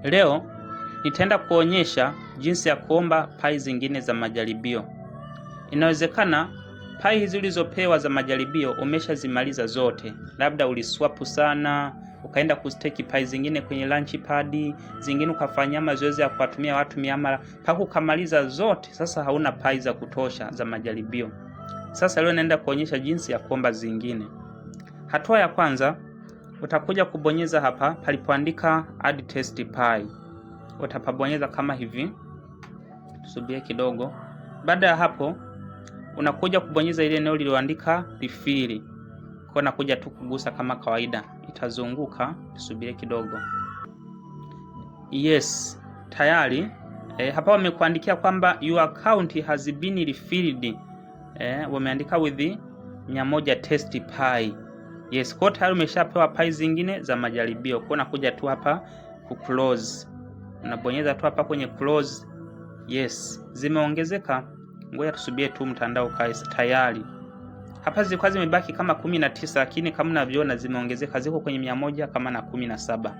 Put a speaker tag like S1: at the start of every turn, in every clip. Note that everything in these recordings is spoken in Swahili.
S1: Leo nitaenda kuonyesha jinsi ya kuomba pai zingine za majaribio. Inawezekana pai hizi ulizopewa za majaribio umeshazimaliza zote. Labda uliswapu sana, ukaenda kustake pai zingine kwenye Launchpad, zingine ukafanyia mazoezi ya kuwatumia watu miamala, mpaka ukamaliza zote. Sasa hauna pai za kutosha za majaribio. Sasa leo naenda kuonyesha jinsi ya kuomba zingine. Hatua ya kwanza, utakuja kubonyeza hapa palipoandika add test pi. Utapabonyeza kama hivi. Subia kidogo. Baada ya hapo unakuja kubonyeza ile eneo lililoandika refill. Kwa nakuja tu kugusa kama kawaida. Itazunguka, subia kidogo. Yes, tayari. Hapa wamekuandikia kwamba your account has been refilled. Wameandika with 100 test pi. Yes, kwa tayari umeshapewa pai zingine za majaribio. Kwa nakuja tu hapa ku close. Unabonyeza tu hapa kwenye close. Yes, zimeongezeka. Ngoja tusubie tu mtandao kae tayari. Hapa zilikuwa zimebaki kama 19, lakini kama unavyoona zimeongezeka, ziko kwenye 100 kama na 17.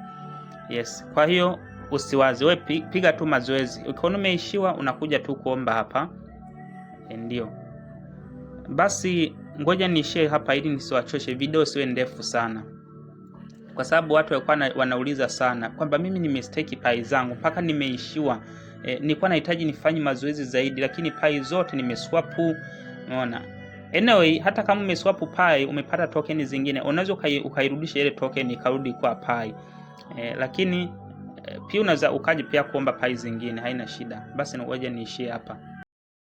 S1: Yes, kwa hiyo usiwazi, wewe piga tu mazoezi. Ukiona umeishiwa unakuja tu kuomba hapa. Ndio. Basi ngoja nishare hapa ili nisiwachoshe, video siwe ndefu sana. Kwa sababu watu walikuwa wanauliza sana kwamba mimi nimestake pai zangu mpaka nimeishiwa. Nilikuwa nahitaji nifanye mazoezi zaidi, lakini pai zote nimeswapu. Unaona? Anyway, hata kama umeswapu pai umepata token zingine, unaweza ukairudisha ile token ikarudi kwa pai. Lakini pia unaweza ukaje pia kuomba pai zingine, haina shida. Basi ngoja niishie hapa.